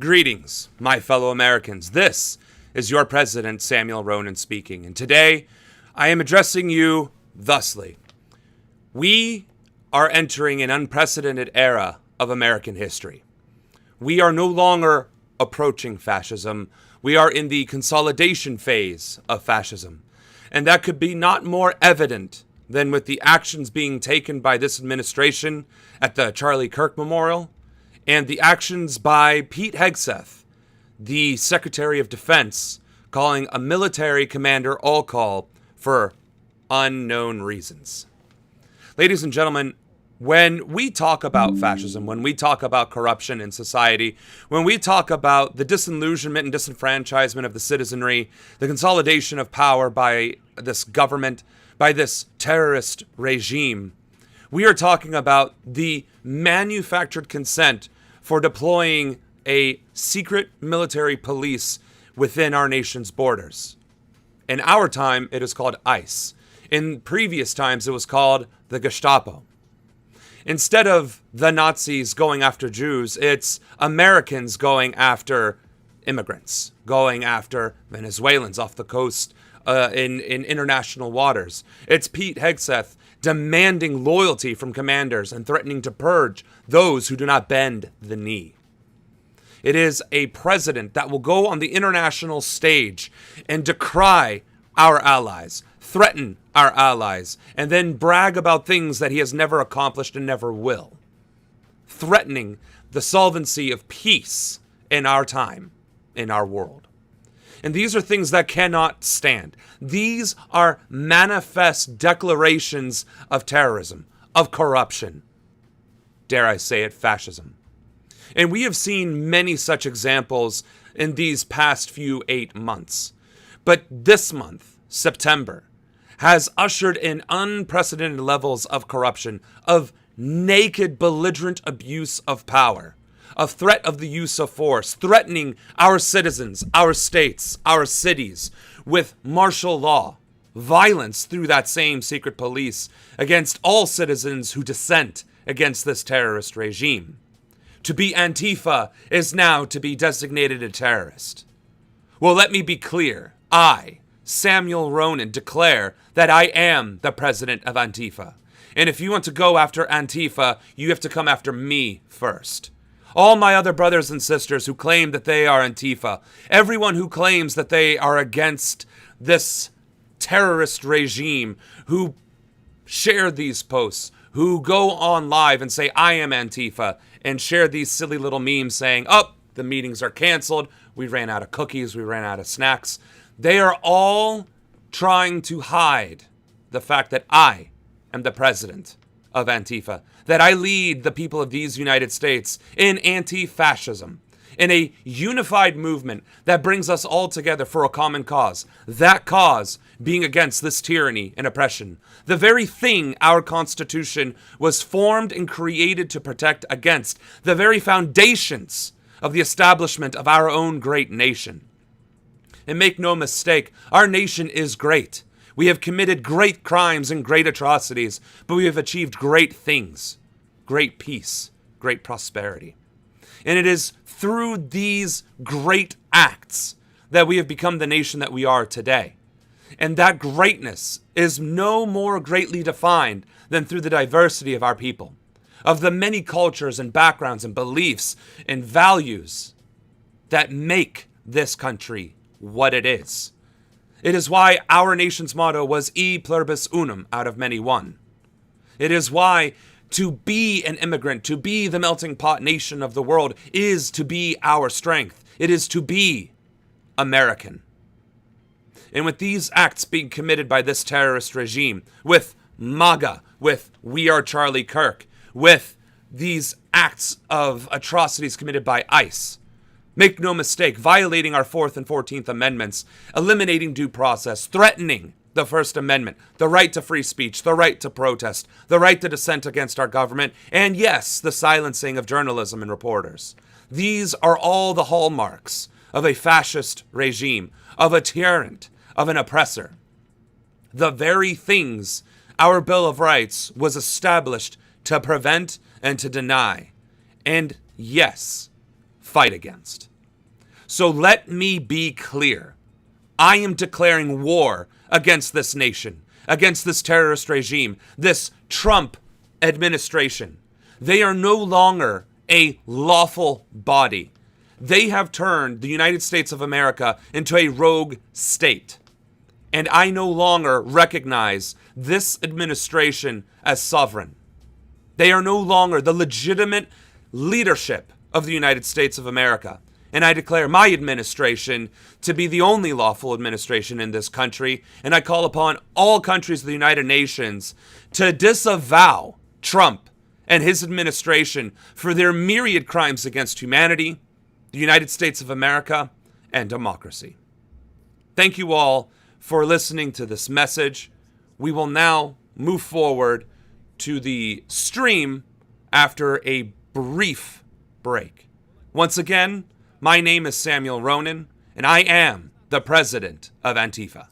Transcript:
Greetings, my fellow Americans. This is your President, Samuel Ronan, speaking, and today I am addressing you thusly. We are entering an unprecedented era of American history. We are no longer approaching fascism. We are in the consolidation phase of fascism, and that could be not more evident than with the actions being taken by this administration at the Charlie Kirk Memorial, and the actions by Pete Hegseth, the Secretary of Defense, calling a military commander all call for unknown reasons. Ladies and gentlemen, when we talk about fascism, when we talk about corruption in society, when we talk about the disillusionment and disenfranchisement of the citizenry, the consolidation of power by this government, by this terrorist regime, we are talking about the manufactured consent for deploying a secret military police within our nation's borders. In our time, it is called ICE. In previous times, it was called the Gestapo. Instead of the Nazis going after Jews, it's Americans going after immigrants, going after Venezuelans off the coast in international waters. It's Pete Hegseth demanding loyalty from commanders and threatening to purge those who do not bend the knee. It is a president that will go on the international stage and decry our allies, threaten our allies, and then brag about things that he has never accomplished and never will, threatening the solvency of peace in our time, in our world. And these are things that cannot stand. These are manifest declarations of terrorism, of corruption, dare I say it, fascism. And we have seen many such examples in these past few 8 months. But this month, September, has ushered in unprecedented levels of corruption, of naked, belligerent abuse of power, of threat of the use of force, threatening our citizens, our states, our cities with martial law, violence through that same secret police against all citizens who dissent against this terrorist regime. To be Antifa is now to be designated a terrorist. Well, let me be clear. I, Samuel Ronan, declare that I am the president of Antifa. And if you want to go after Antifa, you have to come after me first. All my other brothers and sisters who claim that they are Antifa, everyone who claims that they are against this terrorist regime, who share these posts, who go on live and say, I am Antifa, and share these silly little memes saying, oh, the meetings are canceled, we ran out of cookies, we ran out of snacks. They are all trying to hide the fact that I am the president of Antifa, that I lead the people of these United States in anti-fascism, in a unified movement that brings us all together for a common cause, that cause being against this tyranny and oppression, the very thing our Constitution was formed and created to protect against, the very foundations of the establishment of our own great nation. And make no mistake, our nation is great. We have committed great crimes and great atrocities, but we have achieved great things, great peace, great prosperity. And it is through these great acts that we have become the nation that we are today. And that greatness is no more greatly defined than through the diversity of our people, of the many cultures and backgrounds and beliefs and values that make this country what it is. It is why our nation's motto was E pluribus unum, out of many one. It is why to be an immigrant, to be the melting pot nation of the world, is to be our strength. It is to be American. And with these acts being committed by this terrorist regime, with MAGA, with We Are Charlie Kirk, with these acts of atrocities committed by ICE, make no mistake, violating our 4th and 14th Amendments, eliminating due process, threatening the First Amendment, the right to free speech, the right to protest, the right to dissent against our government, and yes, the silencing of journalism and reporters. These are all the hallmarks of a fascist regime, of a tyrant, of an oppressor. The very things our Bill of Rights was established to prevent and to deny. And yes, fight against. So let me be clear. I am declaring war against this nation, against this terrorist regime, this Trump administration. They are no longer a lawful body. They have turned the United States of America into a rogue state. And I no longer recognize this administration as sovereign. They are no longer the legitimate leadership of the United States of America. And I declare my administration to be the only lawful administration in this country. And I call upon all countries of the United Nations to disavow Trump and his administration for their myriad crimes against humanity, the United States of America, and democracy. Thank you all for listening to this message. We will now move forward to the stream after a brief break. Once again, my name is Samuel Ronan, and I am the president of Antifa.